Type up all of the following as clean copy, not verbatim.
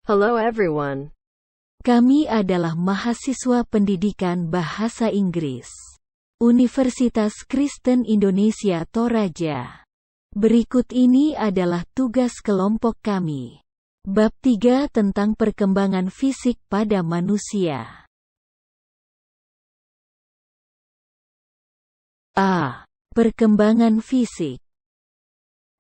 Hello everyone. Kami adalah mahasiswa pendidikan bahasa Inggris Universitas Kristen Indonesia Toraja. Berikut ini adalah tugas kelompok kami. Bab 3 tentang perkembangan fisik pada manusia. A. Perkembangan fisik.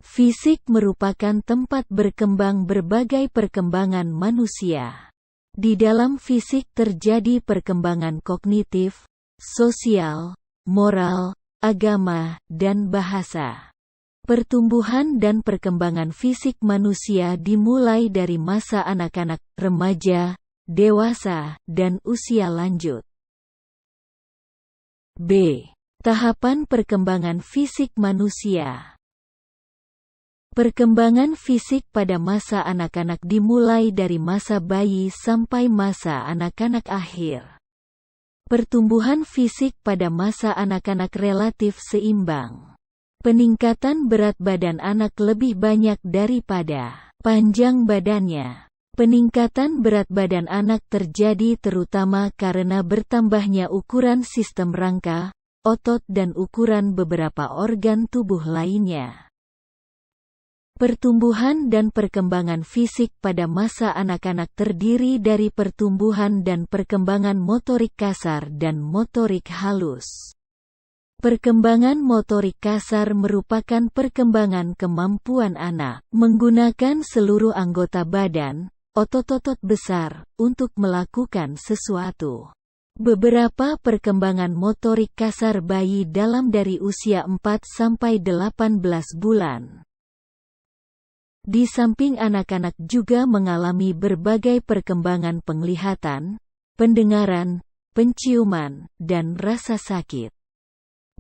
Fisik merupakan tempat berkembang berbagai perkembangan manusia. Di dalam fisik terjadi perkembangan kognitif, sosial, moral, agama, dan bahasa. Pertumbuhan dan perkembangan fisik manusia dimulai dari masa anak-anak, remaja, dewasa, dan usia lanjut. B. Tahapan perkembangan fisik manusia. Perkembangan fisik pada masa anak-anak dimulai dari masa bayi sampai masa anak-anak akhir. Pertumbuhan fisik pada masa anak-anak relatif seimbang. Peningkatan berat badan anak lebih banyak daripada panjang badannya. Peningkatan berat badan anak terjadi terutama karena bertambahnya ukuran sistem rangka, otot dan ukuran beberapa organ tubuh lainnya. Pertumbuhan dan perkembangan fisik pada masa anak-anak terdiri dari pertumbuhan dan perkembangan motorik kasar dan motorik halus. Perkembangan motorik kasar merupakan perkembangan kemampuan anak menggunakan seluruh anggota badan, otot-otot besar, untuk melakukan sesuatu. Beberapa perkembangan motorik kasar bayi dalam dari usia 4 sampai 18 bulan. Di samping anak-anak juga mengalami berbagai perkembangan penglihatan, pendengaran, penciuman, dan rasa sakit.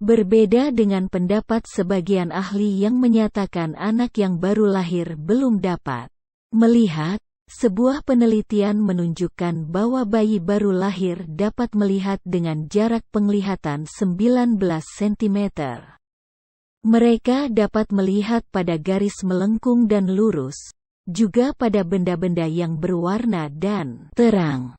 Berbeda dengan pendapat sebagian ahli yang menyatakan anak yang baru lahir belum dapat melihat, sebuah penelitian menunjukkan bahwa bayi baru lahir dapat melihat dengan jarak penglihatan 19 cm. Mereka dapat melihat pada garis melengkung dan lurus, juga pada benda-benda yang berwarna dan terang.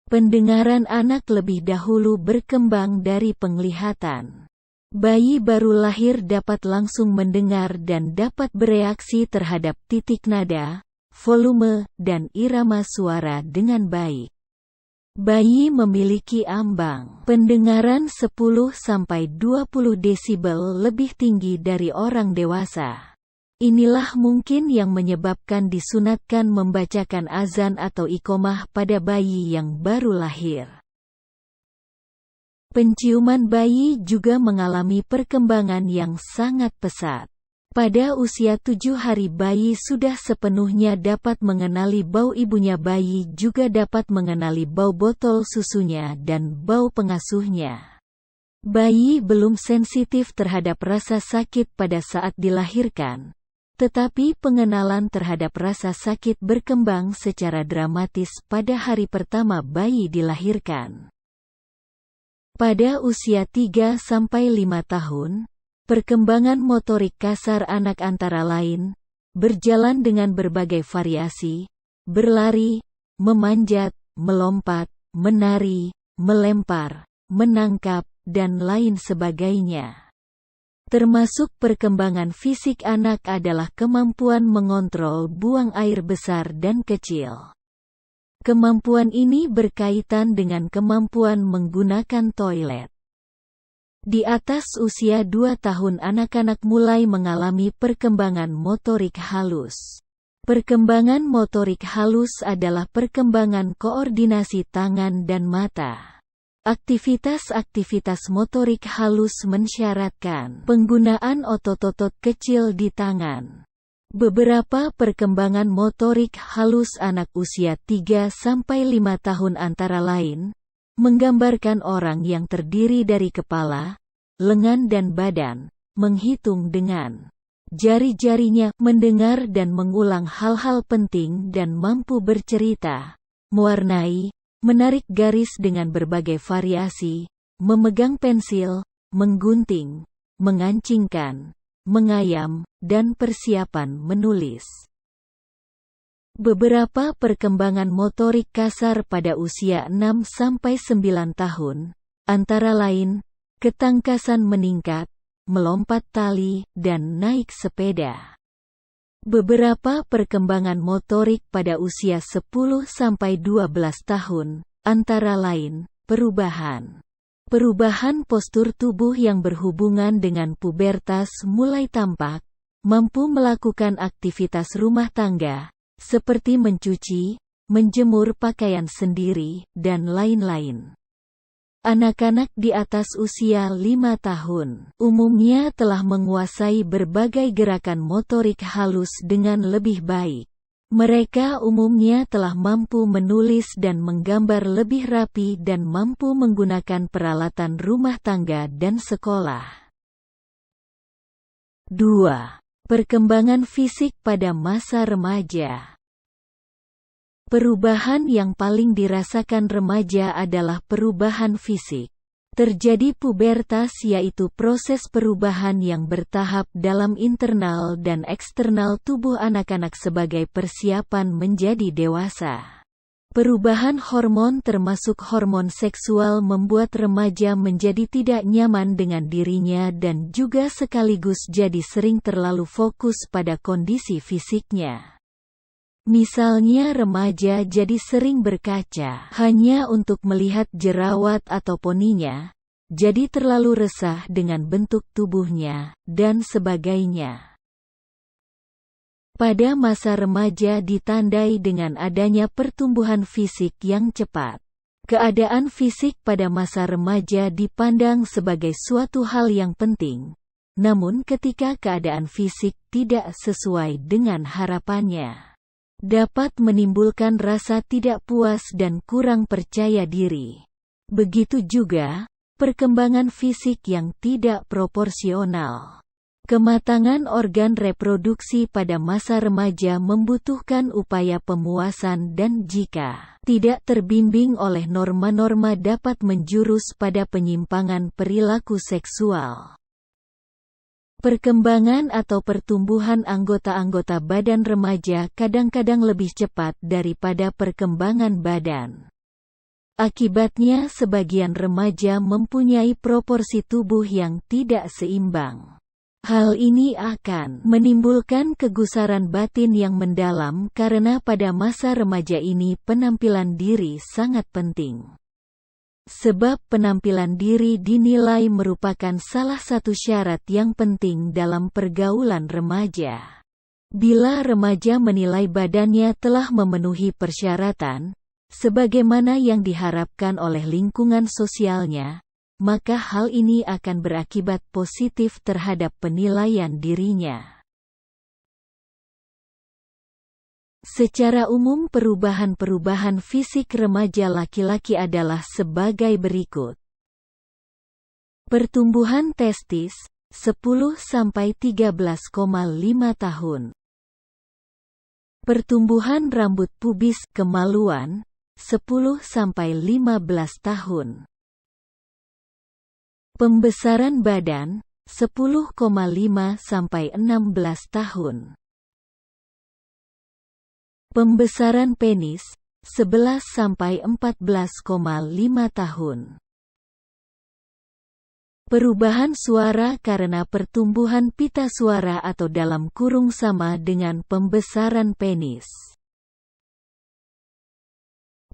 Pendengaran anak lebih dahulu berkembang dari penglihatan. Bayi baru lahir dapat langsung mendengar dan dapat bereaksi terhadap titik nada, volume, dan irama suara dengan baik. Bayi memiliki ambang pendengaran 10–20 desibel lebih tinggi dari orang dewasa. Inilah mungkin yang menyebabkan disunatkan membacakan azan atau iqomah pada bayi yang baru lahir. Penciuman bayi juga mengalami perkembangan yang sangat pesat. Pada usia 7 hari bayi sudah sepenuhnya dapat mengenali bau ibunya. Bayi juga dapat mengenali bau botol susunya dan bau pengasuhnya. Bayi belum sensitif terhadap rasa sakit pada saat dilahirkan, tetapi pengenalan terhadap rasa sakit berkembang secara dramatis pada hari pertama bayi dilahirkan. Pada usia 3–5 tahun, perkembangan motorik kasar anak antara lain, berjalan dengan berbagai variasi, berlari, memanjat, melompat, menari, melempar, menangkap, dan lain sebagainya. Termasuk perkembangan fisik anak adalah kemampuan mengontrol buang air besar dan kecil. Kemampuan ini berkaitan dengan kemampuan menggunakan toilet. Di atas usia 2 tahun anak-anak mulai mengalami perkembangan motorik halus. Perkembangan motorik halus adalah perkembangan koordinasi tangan dan mata. Aktivitas-aktivitas motorik halus mensyaratkan penggunaan otot-otot kecil di tangan. Beberapa perkembangan motorik halus anak usia 3–5 tahun antara lain, menggambarkan orang yang terdiri dari kepala, lengan dan badan, menghitung dengan jari-jarinya, mendengar dan mengulang hal-hal penting dan mampu bercerita, mewarnai, menarik garis dengan berbagai variasi, memegang pensil, menggunting, mengancingkan, mengayam, dan persiapan menulis. Beberapa perkembangan motorik kasar pada usia 6-9 tahun, antara lain, ketangkasan meningkat, melompat tali, dan naik sepeda. Beberapa perkembangan motorik pada usia 10-12 tahun, antara lain, perubahan postur tubuh yang berhubungan dengan pubertas mulai tampak, mampu melakukan aktivitas rumah tangga, seperti mencuci, menjemur pakaian sendiri, dan lain-lain. Anak-anak di atas usia 5 tahun umumnya telah menguasai berbagai gerakan motorik halus dengan lebih baik. Mereka umumnya telah mampu menulis dan menggambar lebih rapi dan mampu menggunakan peralatan rumah tangga dan sekolah. 2. Perkembangan fisik pada masa remaja. Perubahan yang paling dirasakan remaja adalah perubahan fisik. Terjadi pubertas, yaitu proses perubahan yang bertahap dalam internal dan eksternal tubuh anak-anak sebagai persiapan menjadi dewasa. Perubahan hormon termasuk hormon seksual membuat remaja menjadi tidak nyaman dengan dirinya dan juga sekaligus jadi sering terlalu fokus pada kondisi fisiknya. Misalnya remaja jadi sering berkaca hanya untuk melihat jerawat atau poninya, jadi terlalu resah dengan bentuk tubuhnya, dan sebagainya. Pada masa remaja ditandai dengan adanya pertumbuhan fisik yang cepat. Keadaan fisik pada masa remaja dipandang sebagai suatu hal yang penting. Namun ketika keadaan fisik tidak sesuai dengan harapannya, dapat menimbulkan rasa tidak puas dan kurang percaya diri. Begitu juga, perkembangan fisik yang tidak proporsional. Kematangan organ reproduksi pada masa remaja membutuhkan upaya pemuasan dan jika tidak terbimbing oleh norma-norma dapat menjurus pada penyimpangan perilaku seksual. Perkembangan atau pertumbuhan anggota-anggota badan remaja kadang-kadang lebih cepat daripada perkembangan badan. Akibatnya sebagian remaja mempunyai proporsi tubuh yang tidak seimbang. Hal ini akan menimbulkan kegusaran batin yang mendalam karena pada masa remaja ini penampilan diri sangat penting. Sebab penampilan diri dinilai merupakan salah satu syarat yang penting dalam pergaulan remaja. Bila remaja menilai badannya telah memenuhi persyaratan, sebagaimana yang diharapkan oleh lingkungan sosialnya, maka hal ini akan berakibat positif terhadap penilaian dirinya. Secara umum perubahan-perubahan fisik remaja laki-laki adalah sebagai berikut. Pertumbuhan testis, 10-13,5 tahun. Pertumbuhan rambut pubis, kemaluan, 10-15 tahun. Pembesaran badan, 10,5-16 tahun. Pembesaran penis, 11-14,5 tahun. Perubahan suara karena pertumbuhan pita suara atau dalam kurung sama dengan pembesaran penis.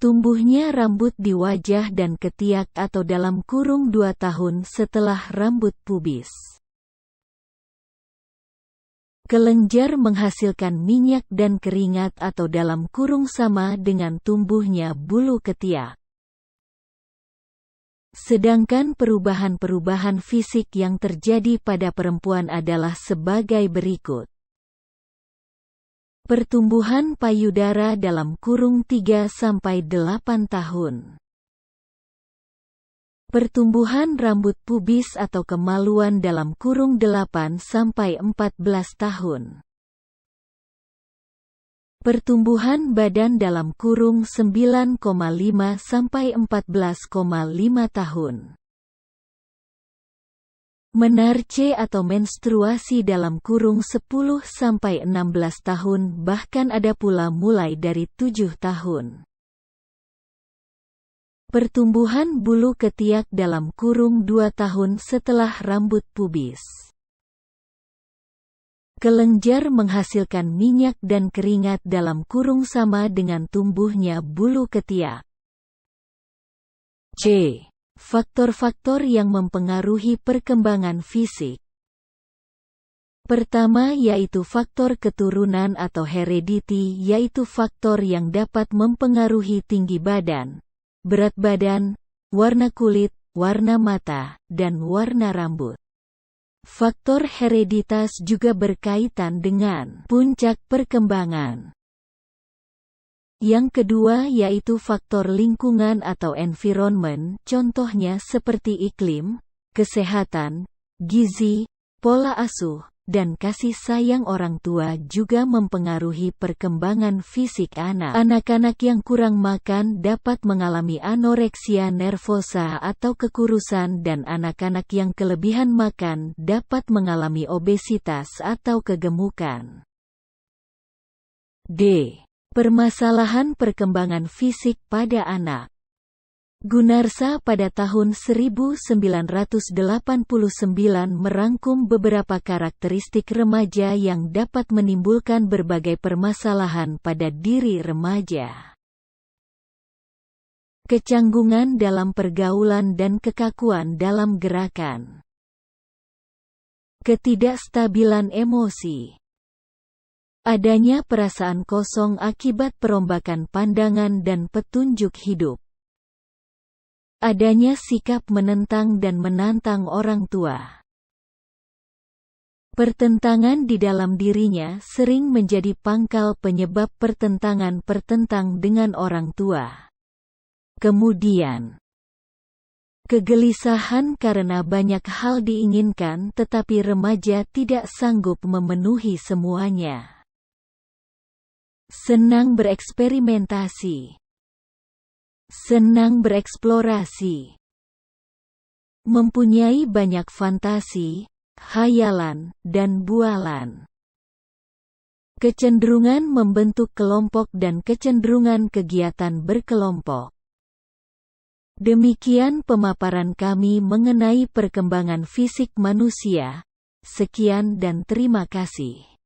Tumbuhnya rambut di wajah dan ketiak atau dalam kurung 2 tahun setelah rambut pubis. Kelenjar menghasilkan minyak dan keringat atau dalam kurung sama dengan tumbuhnya bulu ketiak. Sedangkan perubahan-perubahan fisik yang terjadi pada perempuan adalah sebagai berikut. Pertumbuhan payudara dalam kurung 3-8 tahun. Pertumbuhan rambut pubis atau kemaluan dalam kurung 8-14 tahun. Pertumbuhan badan dalam kurung 9,5-14,5 tahun. Menarche atau menstruasi dalam kurung 10–16 tahun, bahkan ada pula mulai dari 7 tahun. Pertumbuhan bulu ketiak dalam kurung 2 tahun setelah rambut pubis. Kelenjar menghasilkan minyak dan keringat dalam kurung sama dengan tumbuhnya bulu ketiak. C. Faktor-faktor yang mempengaruhi perkembangan fisik. Pertama yaitu faktor keturunan atau heredity, yaitu faktor yang dapat mempengaruhi tinggi badan, berat badan, warna kulit, warna mata, dan warna rambut. Faktor hereditas juga berkaitan dengan puncak perkembangan. Yang kedua yaitu faktor lingkungan atau environment, contohnya seperti iklim, kesehatan, gizi, pola asuh, dan kasih sayang orang tua juga mempengaruhi perkembangan fisik anak. Anak-anak yang kurang makan dapat mengalami anoreksia nervosa atau kekurusan, dan anak-anak yang kelebihan makan dapat mengalami obesitas atau kegemukan. D. Permasalahan perkembangan fisik pada anak. Gunarsa pada tahun 1989 merangkum beberapa karakteristik remaja yang dapat menimbulkan berbagai permasalahan pada diri remaja. Kecanggungan dalam pergaulan dan kekakuan dalam gerakan. Ketidakstabilan emosi. Adanya perasaan kosong akibat perombakan pandangan dan petunjuk hidup. Adanya sikap menentang dan menantang orang tua. Pertentangan di dalam dirinya sering menjadi pangkal penyebab pertentangan dengan orang tua. Kemudian, kegelisahan karena banyak hal diinginkan tetapi remaja tidak sanggup memenuhi semuanya. Senang bereksperimentasi. Senang bereksplorasi. Mempunyai banyak fantasi, khayalan, dan bualan. Kecenderungan membentuk kelompok dan kecenderungan kegiatan berkelompok. Demikian pemaparan kami mengenai perkembangan fisik manusia. Sekian dan terima kasih.